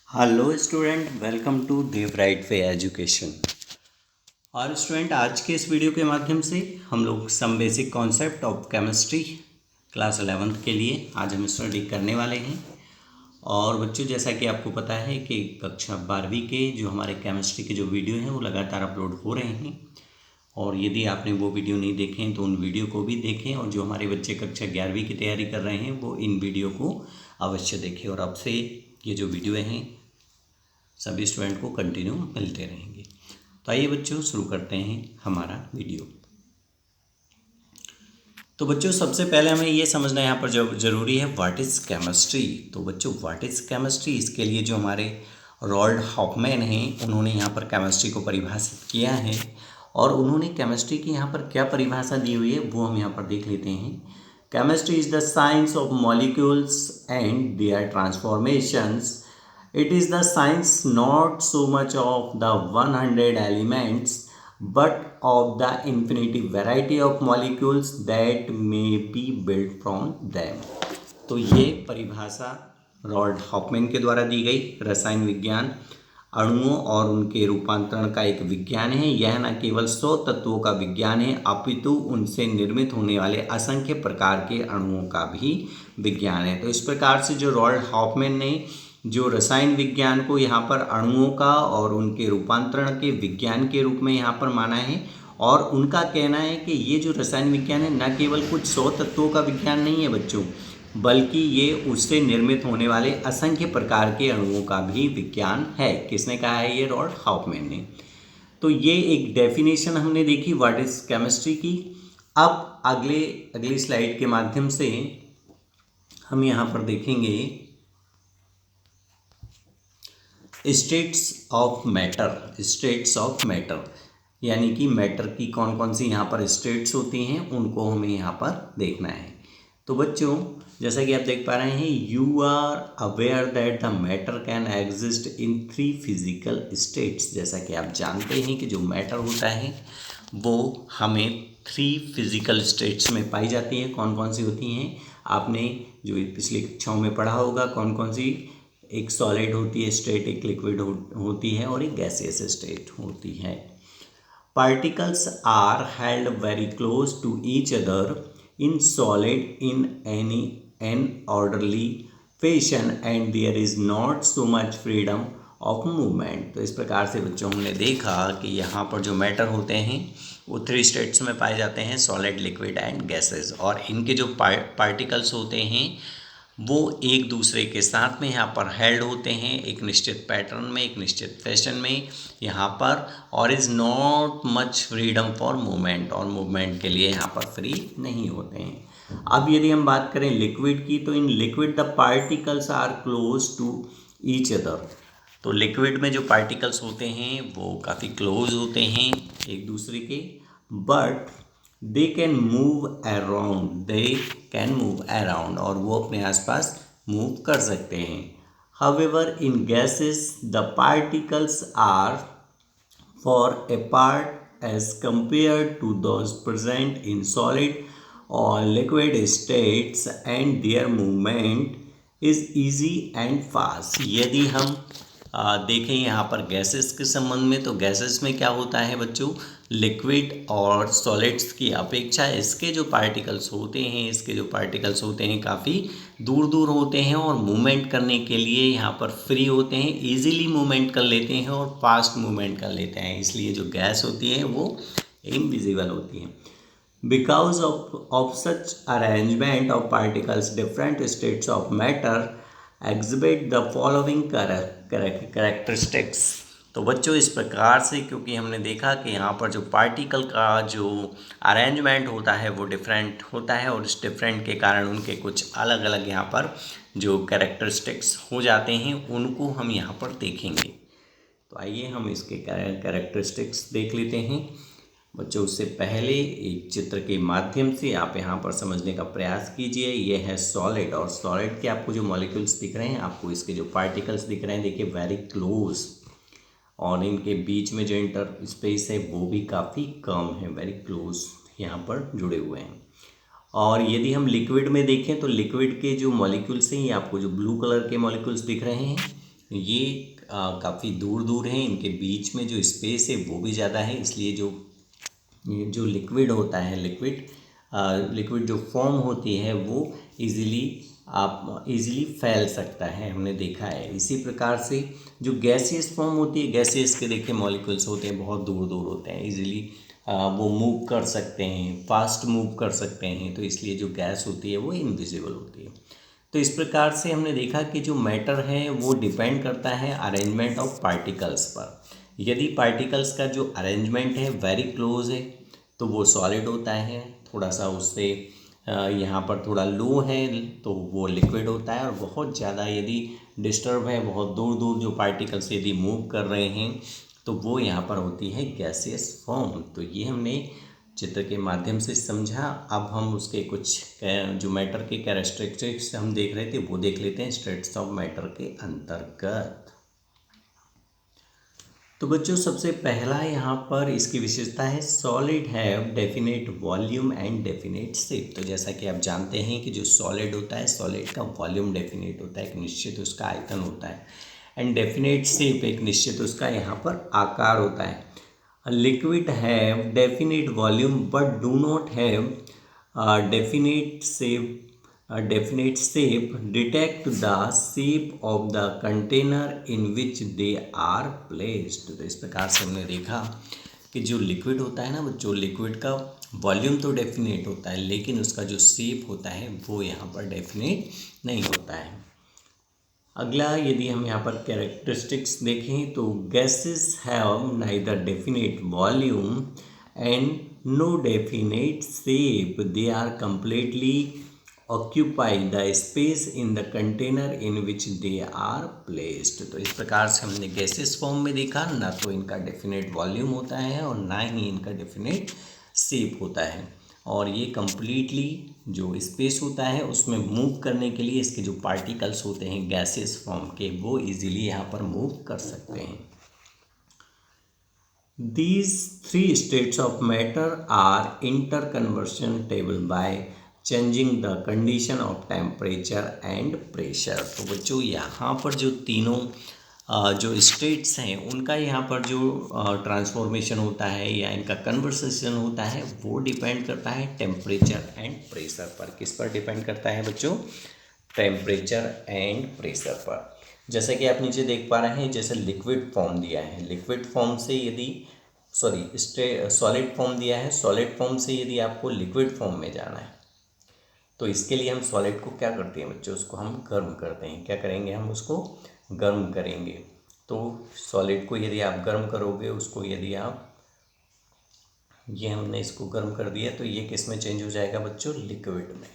Hello student, welcome to Dev right way education. और student, आज के इस वीडियो के माध्यम से हम लोग some basic concept of chemistry class 11th के लिए आज हम स्टडी करने वाले हैं। और बच्चों, जैसा कि आपको पता है कि कक्षा 12वीं के जो हमारे केमिस्ट्री के जो वीडियो हैं वो लगातार अपलोड हो रहे हैं। और यदि आपने वो वीडियो नहीं देखे हैं तो उन वीडियो को भी देखें। और जो हमारे बच्चे कक्षा 11वीं की तैयारी कर रहे हैं वो इन वीडियो को अवश्य देखें। और अब से ये जो वीडियो हैं सभी स्टूडेंट को कंटिन्यू मिलते रहेंगे। तो आइए बच्चों, शुरू करते हैं हमारा वीडियो। तो बच्चों, सबसे पहले हमें ये समझना यहाँ पर जो ज़रूरी है, व्हाट इज़ केमिस्ट्री। तो बच्चों, व्हाट इज़ केमिस्ट्री, इसके लिए जो हमारे रॉल्ड हॉफमैन हैं उन्होंने यहाँ पर केमिस्ट्री को परिभाषित किया है। और उन्होंने केमिस्ट्री की यहाँ पर क्या परिभाषा दी हुई है वो हम यहाँ पर देख लेते हैं। Chemistry is the science of molecules and their transformations. It is the science not so much of the 100 elements but of the infinity variety of molecules that may be built from them. तो ये परिभाषा रॉल्ड Hoffmann के द्वारा दी गई। रसायन विज्ञान अणुओं और उनके रूपांतरण का एक विज्ञान है। यह न केवल 100 तत्वों का विज्ञान है अपितु उनसे निर्मित होने वाले असंख्य प्रकार के अणुओं का भी विज्ञान है। तो इस प्रकार से जो रॉल्ड हॉफमैन ने जो रसायन विज्ञान को यहाँ पर अणुओं का और उनके रूपांतरण के विज्ञान के रूप में यहाँ पर माना है। और उनका कहना है कि ये जो रसायन विज्ञान है न केवल कुछ 100 तत्वों का विज्ञान नहीं है बच्चों, बल्कि ये उससे निर्मित होने वाले असंख्य प्रकार के अणुओं का भी विज्ञान है। किसने कहा है? ये रॉल्ड हॉफमैन ने। तो ये एक डेफिनेशन हमने देखी व्हाट इज केमिस्ट्री की। अब अगली स्लाइड के माध्यम से हम यहाँ पर देखेंगे स्टेट्स ऑफ मैटर, यानी कि मैटर की कौन कौन सी यहाँ पर स्टेट्स होती हैं उनको हमें यहाँ पर देखना है। तो बच्चों, जैसा कि आप देख पा रहे हैं, you are aware that the matter can exist in 3 physical states. जैसा कि आप जानते हैं कि जो मैटर होता है वो हमें 3 फिजिकल स्टेट्स में पाई जाती है। कौन कौन सी होती हैं आपने जो पिछली कक्षाओं में पढ़ा होगा। कौन कौन सी? एक सॉलिड होती है स्टेट, एक लिक्विड होती है और एक गैसियस स्टेट होती है। Particles are held very close to each other in solid in any an orderly fashion and there is not so much freedom of movement. तो इस प्रकार से बच्चों हमने देखा कि यहाँ पर जो मैटर होते हैं वो 3 स्टेट्स में पाए जाते हैं, सॉलिड, लिक्विड एंड गैसेस। और इनके जो पार्टिकल्स होते हैं वो एक दूसरे के साथ में यहाँ पर हेल्ड होते हैं एक निश्चित पैटर्न में, एक निश्चित फैशन में यहाँ पर। और is not much freedom for movement, और मूवमेंट के लिए यहाँ पर फ्री नहीं होते हैं। अब यदि हम बात करें लिक्विड की, तो in liquid the particles are close to each other. तो लिक्विड में जो पार्टिकल्स होते हैं वो काफ़ी क्लोज होते हैं एक दूसरे के, but they can move around, और वो अपने आसपास मूव कर सकते हैं। However in gases the particles are far apart as compared to those present in solid और liquid states and their movement is easy and fast. यदि हम देखें यहाँ पर गैसेस के संबंध में, तो गैसेस में क्या होता है बच्चों, लिक्विड और सॉलिड्स की अपेक्षा इसके जो पार्टिकल्स होते हैं काफ़ी दूर दूर होते हैं और मूवमेंट करने के लिए यहाँ पर फ्री होते हैं, इजीली मूवमेंट कर लेते हैं और फास्ट मूवमेंट कर लेते हैं। इसलिए जो गैस होती है वो इनविजिबल होती है। Because of such arrangement of particles different states of matter exhibit the following characteristics. तो बच्चों, इस प्रकार से क्योंकि हमने देखा कि यहाँ पर जो पार्टिकल का जो अरेंजमेंट होता है वो डिफरेंट होता है और इस डिफरेंट के कारण उनके कुछ अलग अलग यहाँ पर जो कैरेक्टरिस्टिक्स हो जाते हैं उनको हम यहाँ पर देखेंगे। तो आइए हम इसके कैरेक्टरिस्टिक्स देख लेते हैं बच्चों। उससे पहले एक चित्र के माध्यम से आप यहाँ पर समझने का प्रयास कीजिए। ये है सॉलिड, और सॉलिड के आपको जो मॉलिक्यूल्स दिख रहे हैं, आपको इसके जो पार्टिकल्स दिख रहे हैं, देखिए वेरी क्लोज, और इनके बीच में जो इंटर स्पेस है वो भी काफ़ी कम है, वेरी क्लोज यहाँ पर जुड़े हुए हैं। और यदि हम लिक्विड में देखें तो लिक्विड के जो मॉलिक्यूल्स हैं, ये आपको जो ब्लू कलर के मॉलिक्यूल्स दिख रहे हैं, ये काफ़ी दूर दूर हैं, इनके बीच में जो स्पेस है वो भी ज़्यादा है, इसलिए जो लिक्विड होता है, लिक्विड जो फॉर्म होती है वो इजीली फैल सकता है, हमने देखा है। इसी प्रकार से जो गैसियस फॉर्म होती है, गैसियस के देखिए मॉलिक्यूल्स होते हैं, बहुत दूर दूर होते हैं, इजीली वो मूव कर सकते हैं, फास्ट मूव कर सकते हैं, तो इसलिए जो गैस होती है वो इनविजिबल होती है। तो इस प्रकार से हमने देखा कि जो मैटर है वो डिपेंड करता है अरेंजमेंट ऑफ पार्टिकल्स पर। यदि पार्टिकल्स का जो अरेंजमेंट है वेरी क्लोज है तो वो सॉलिड होता है, थोड़ा सा उससे यहाँ पर थोड़ा लो है तो वो लिक्विड होता है, और बहुत ज़्यादा यदि डिस्टर्ब है, बहुत दूर दूर जो पार्टिकल्स यदि मूव कर रहे हैं तो वो यहाँ पर होती है गैसियस फॉर्म। तो ये हमने चित्र के माध्यम से समझा। अब हम उसके कुछ जो मैटर के कैरेक्टरिस्टिक्स हम देख रहे थे वो देख लेते हैं स्टेट्स ऑफ मैटर के अंतर्गत। तो बच्चों सबसे पहला यहाँ पर इसकी विशेषता है solid have definite volume and definite shape. तो जैसा कि आप जानते हैं कि जो सॉलिड होता है, सॉलिड का वॉल्यूम डेफिनेट होता है, एक निश्चित उसका आयतन होता है, एंड डेफिनेट शेप एक निश्चित उसका यहाँ पर आकार होता है। Liquid have definite volume but do not have definite shape. Definite shape detect the shape of the container in which they are placed। तो इस प्रकार से हमने देखा कि जो लिक्विड होता है ना, जो लिक्विड का वॉल्यूम तो डेफिनेट होता है लेकिन उसका जो शेप होता है वो यहाँ पर डेफिनेट नहीं होता है। अगला यदि हम यहाँ पर कैरेक्टरिस्टिक्स देखें तो gases have neither definite volume and no definite shape, they are completely occupy the space in the container in which they are placed। तो इस प्रकार से हमने गैसेस फॉर्म में देखा, ना तो इनका डेफिनेट वॉल्यूम होता है और ना ही इनका डेफिनेट शेप होता है, और ये कम्प्लीटली जो स्पेस होता है उसमें मूव करने के लिए इसके जो पार्टिकल्स होते हैं गैसेस फॉर्म के वो इजीली यहाँ पर मूव कर सकते हैं। These three states of matter are interconversionable by changing the condition of temperature and pressure। तो बच्चों यहाँ पर जो तीनों जो स्टेट्स हैं उनका यहाँ पर जो ट्रांसफॉर्मेशन होता है या इनका कन्वर्सेशन होता है वो डिपेंड करता है टेम्परेचर एंड प्रेशर पर। किस पर डिपेंड करता है बच्चों? टेम्परेचर एंड प्रेशर पर। जैसे कि आप नीचे देख पा रहे हैं, जैसे लिक्विड फॉर्म दिया है, लिक्विड फॉर्म से यदि सॉलिड फॉर्म दिया है, सॉलिड फॉर्म से यदि आपको लिक्विड फॉर्म में जाना है तो इसके लिए हम सॉलिड को क्या करते हैं बच्चों? उसको हम गर्म करते हैं। क्या करेंगे? हम उसको गर्म करेंगे। तो सॉलिड को यदि आप गर्म करोगे, उसको यदि आप ये हमने इसको गर्म कर दिया तो ये किस में चेंज हो जाएगा बच्चों? लिक्विड में।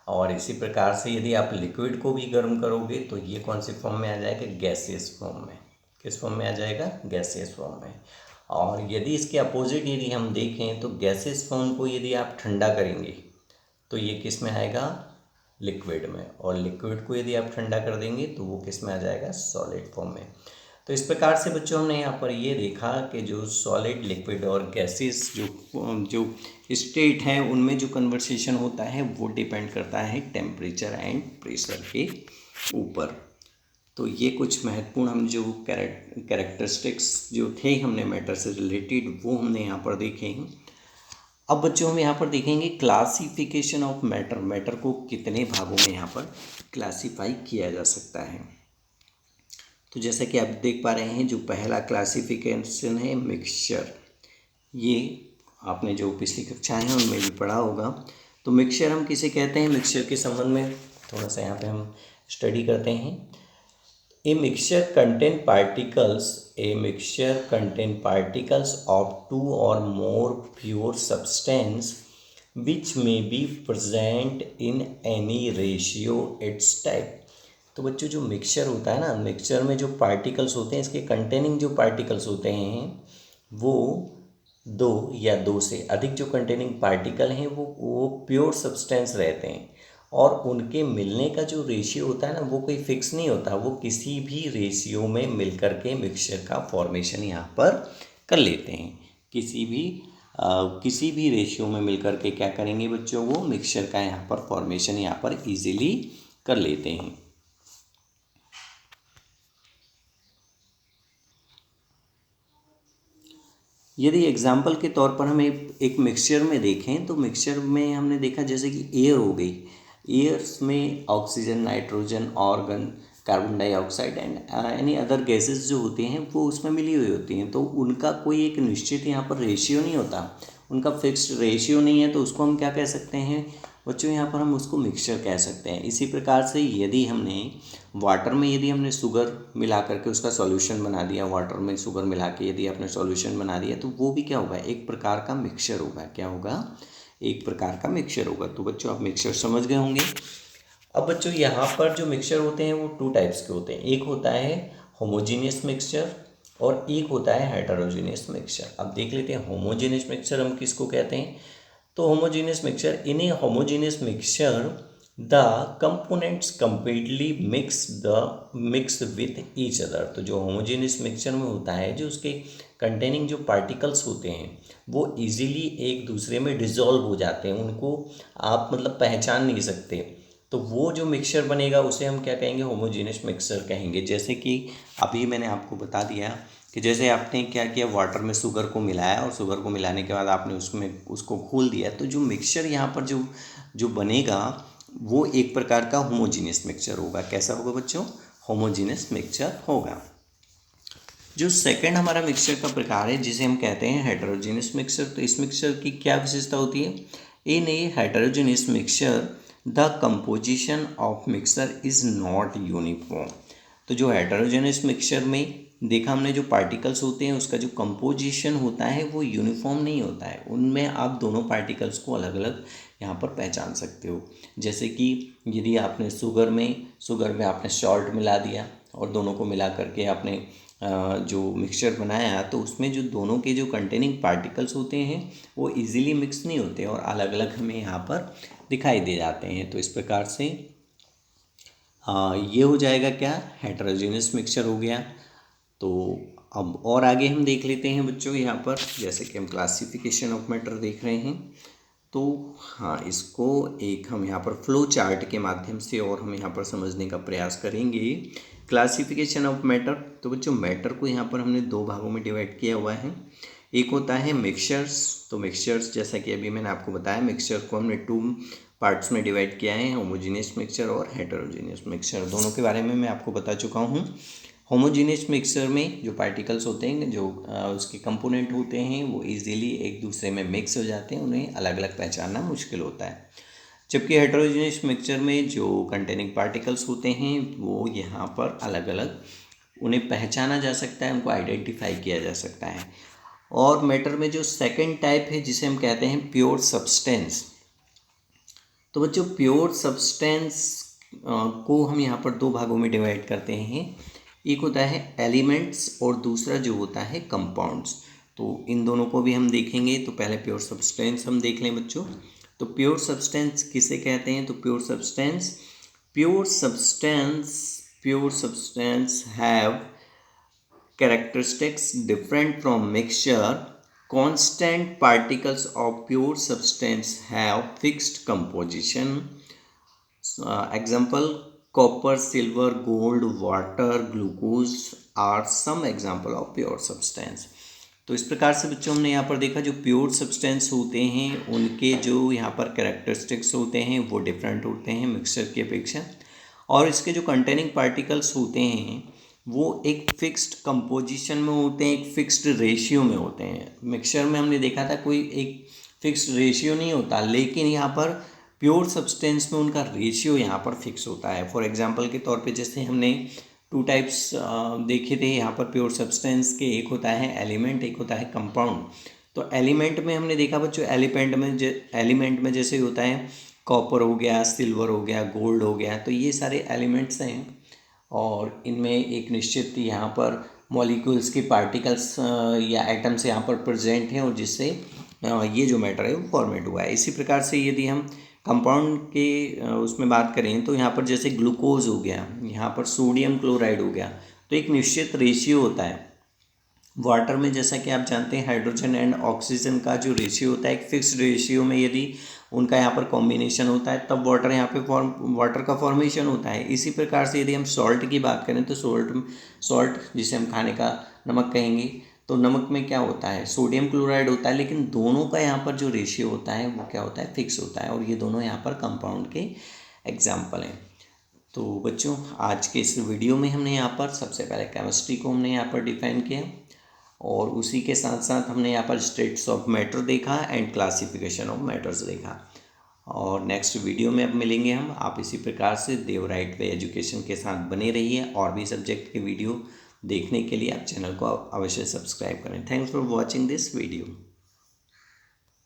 और इसी प्रकार से यदि आप लिक्विड को भी गर्म करोगे तो ये कौन से फॉर्म में आ जाएगा? गैसियस फॉर्म में। किस फॉर्म में आ जाएगा? गैसियस फॉर्म में। और यदि इसके अपोजिट यदि हम देखें तो गैसियस फॉर्म को यदि आप ठंडा करेंगे तो ये किस में आएगा? लिक्विड में। और लिक्विड को यदि आप ठंडा कर देंगे तो वो किस में आ जाएगा? सॉलिड फॉर्म में। तो इस प्रकार से बच्चों हमने यहाँ पर ये देखा कि जो सॉलिड, लिक्विड और गैसेस जो स्टेट हैं उनमें जो कन्वर्सेशन होता है वो डिपेंड करता है टेम्परेचर एंड प्रेशर के ऊपर। तो ये कुछ महत्वपूर्ण हम जो कैरेक्टरिस्टिक्स जो थे हमने मैटर से रिलेटेड वो हमने यहाँ पर देखे हैं। अब बच्चों हम यहाँ पर देखेंगे क्लासिफिकेशन ऑफ मैटर। मैटर को कितने भागों में यहाँ पर क्लासीफाई किया जा सकता है। तो जैसा कि आप देख पा रहे हैं, जो पहला क्लासिफिकेशन है मिक्सचर। ये आपने जो पिछली कक्षा है उनमें भी पढ़ा होगा। तो मिक्सचर हम किसे कहते हैं? मिक्सचर के संबंध में थोड़ा सा यहाँ पे हम स्टडी करते हैं। A mixture contain particles of two or more pure substance which may be present in any ratio its type। तो बच्चों जो मिक्सचर होता है ना, मिक्सचर में जो पार्टिकल्स होते हैं, इसके कंटेनिंग जो पार्टिकल्स होते हैं वो दो या दो से अधिक जो कंटेनिंग पार्टिकल हैं वो प्योर सब्सटेंस रहते हैं, और उनके मिलने का जो रेशियो होता है ना वो कोई फिक्स नहीं होता, वो किसी भी रेशियो में मिल कर के मिक्सचर का फॉर्मेशन यहाँ पर कर लेते हैं। किसी भी रेशियो में मिल कर के क्या करेंगे बच्चों? वो मिक्सचर का यहाँ पर फॉर्मेशन यहाँ पर इजीली कर लेते हैं। यदि एग्जाम्पल के तौर पर हम एक मिक्सचर में देखें तो मिक्सचर में हमने देखा जैसे कि एयर हो गई, एयर्स में oxygen, nitrogen, organ, carbon dioxide and any other gases जो होती हैं वो उसमें मिली हुई होती हैं। तो उनका कोई एक निश्चित यहाँ पर रेशियो नहीं होता, उनका फिक्स्ड रेशियो नहीं है, तो उसको हम क्या कह सकते हैं बच्चों, यहाँ पर हम उसको मिक्सचर कह सकते हैं। इसी प्रकार से यदि हमने वाटर में यदि हमने शुगर मिला करके उसका सॉल्यूशन बना दिया, वाटर में शुगर मिला के यदि आपने सॉल्यूशन बना दिया तो वो भी क्या होगा, एक प्रकार का मिक्सचर होगा। क्या होगा, एक प्रकार का मिक्सचर होगा। तो बच्चों आप मिक्सचर समझ गए होंगे। अब बच्चों यहाँ पर जो मिक्सचर होते हैं वो टू टाइप्स के होते हैं, एक होता है होमोजीनियस मिक्सचर और एक होता है हेटेरोजीनियस मिक्सचर। अब देख लेते हैं होमोजीनियस मिक्सचर हम किसको कहते हैं। तो homogeneous mixture, in A homogeneous mixture the components completely mix with each other. तो जो होमोजीनियस मिक्सचर में होता है, जो उसके कंटेनिंग जो पार्टिकल्स होते हैं वो इजीली एक दूसरे में डिसॉल्व हो जाते हैं, उनको आप मतलब पहचान नहीं सकते। तो वो जो मिक्सचर बनेगा उसे हम क्या कहेंगे, होमोजीनियस मिक्सचर कहेंगे। जैसे कि अभी मैंने आपको बता दिया कि जैसे आपने क्या किया, वाटर में शुगर को मिलाया और शुगर को मिलाने के बाद आपने उसमें उसको घोल दिया, तो जो मिक्सचर यहाँ पर जो जो बनेगा वो एक प्रकार का होमोजीनियस मिक्सचर होगा। कैसा होगा बच्चों, होमोजीनियस मिक्सचर होगा। जो सेकंड हमारा मिक्सचर का प्रकार है जिसे हम कहते हैं हेटेरोजीनियस मिक्सचर, तो इस मिक्सचर की क्या विशेषता होती है, in a heterogeneous mixture the composition of mixture is not uniform. तो जो हेटेरोजेनियस मिक्सचर में देखा हमने, जो पार्टिकल्स होते हैं उसका जो कंपोजिशन होता है वो यूनिफॉर्म नहीं होता है, उनमें आप दोनों पार्टिकल्स को अलग अलग यहाँ पर पहचान सकते हो। जैसे कि यदि आपने शुगर में आपने सॉल्ट मिला दिया और दोनों को मिला करके आपने जो मिक्सचर बनाया, तो उसमें जो दोनों के जो कंटेनिंग पार्टिकल्स होते हैं वो इजीली मिक्स नहीं होते और अलग अलग हमें यहाँ पर दिखाई दे जाते हैं। तो इस प्रकार से ये हो जाएगा क्या, हेटेरोजेनियस मिक्सचर हो गया। तो अब और आगे हम देख लेते हैं बच्चों, यहाँ पर जैसे कि हम क्लासिफिकेशन ऑफ मैटर देख रहे हैं, तो हाँ इसको एक हम यहाँ पर फ्लो चार्ट के माध्यम से और हम यहाँ पर समझने का प्रयास करेंगे। क्लासिफिकेशन ऑफ मैटर, तो बच्चों मैटर को यहाँ पर हमने दो भागों में डिवाइड किया हुआ है। एक होता है मिक्सचर्स, तो मिक्सचर्स जैसा कि अभी मैंने आपको बताया, मिक्सचर को हमने टू पार्ट्स में डिवाइड किया है, होमोजीनियस मिक्सचर और हेटेरोजीनियस मिक्सचर। दोनों के बारे में मैं आपको बता चुका हूँ। होमोजीनियस मिक्सचर में जो पार्टिकल्स होते हैं, जो उसके कंपोनेंट होते हैं वो इजीली एक दूसरे में मिक्स हो जाते हैं, उन्हें अलग अलग पहचानना मुश्किल होता है। जबकि हेटेरोजीनियस मिक्सचर में जो कंटेनिंग पार्टिकल्स होते हैं वो यहाँ पर अलग अलग उन्हें पहचाना जा सकता है, उनको आइडेंटिफाई किया जा सकता है। और मैटर में जो सेकेंड टाइप है जिसे हम कहते हैं प्योर सब्सटेंस, तो बच्चों प्योर सब्सटेंस को हम यहाँ पर दो भागों में डिवाइड करते हैं। एक होता है एलिमेंट्स और दूसरा जो होता है कंपाउंड्स। तो इन दोनों को भी हम देखेंगे। तो पहले प्योर सब्सटेंस हम देख लें बच्चों। तो प्योर सब्सटेंस किसे कहते हैं, तो pure substance have characteristics different from mixture. Constant particles of pure substance have fixed composition. Example, copper, silver, gold, water, glucose are some example of pure substance. तो इस प्रकार से बच्चों हमने यहाँ पर देखा जो प्योर सब्सटेंस होते हैं उनके जो यहाँ पर कैरेक्टरिस्टिक्स होते हैं वो डिफरेंट होते हैं मिक्सचर की अपेक्षा, और इसके जो कंटेनिंग पार्टिकल्स होते हैं वो एक फिक्स्ड कंपोजिशन में होते हैं, एक फिक्स्ड रेशियो में होते हैं। मिक्सचर में हमने देखा था कोई एक फिक्स्ड रेशियो नहीं होता, लेकिन यहाँ पर प्योर सब्सटेंस में उनका रेशियो यहाँ पर फिक्स होता है। फॉर एग्जांपल के तौर पे जैसे हमने टू टाइप्स देखे थे यहाँ पर प्योर सब्सटेंस के, एक होता है एलिमेंट, एक होता है कंपाउंड। तो एलिमेंट में हमने देखा बच्चों, एलिमेंट में जैसे होता है कॉपर हो गया, सिल्वर हो गया, गोल्ड हो गया, तो ये सारे एलिमेंट्स हैं और इनमें एक निश्चित यहाँ पर मॉलिक्यूल्स के पार्टिकल्स या एटम्स यहाँ पर प्रेजेंट हैं और जिससे ये जो मैटर है वो फॉर्मेट हुआ है। इसी प्रकार से यदि हम कंपाउंड के उसमें बात करें तो यहाँ पर जैसे ग्लूकोज हो गया, यहाँ पर सोडियम क्लोराइड हो गया, तो एक निश्चित रेशियो होता है। वाटर में जैसा कि आप जानते हैं हाइड्रोजन एंड ऑक्सीजन का जो रेशियो होता है एक फिक्स्ड रेशियो में यदि उनका यहाँ पर कॉम्बिनेशन होता है तब वाटर यहाँ पे वाटर का फॉर्मेशन होता है। इसी प्रकार से यदि हम सॉल्ट की बात करें तो सॉल्ट जिसे हम खाने का नमक कहेंगे, तो नमक में क्या होता है, सोडियम क्लोराइड होता है, लेकिन दोनों का यहाँ पर जो रेशियो होता है वो क्या होता है, फिक्स होता है, और ये दोनों यहाँ पर कंपाउंड के एग्जाम्पल हैं। तो बच्चों आज के इस वीडियो में हमने यहाँ पर सबसे पहले केमिस्ट्री को हमने यहाँ पर डिफाइन किया, और उसी के साथ साथ हमने यहाँ पर स्टेट्स ऑफ मैटर देखा एंड क्लासिफिकेशन ऑफ मैटर्स देखा। और नेक्स्ट वीडियो में अब मिलेंगे हम। आप इसी प्रकार से देव राइट वे एजुकेशन के साथ बने रहिए, और भी सब्जेक्ट के वीडियो देखने के लिए आप चैनल को अवश्य सब्सक्राइब करें। Thanks for watching this video.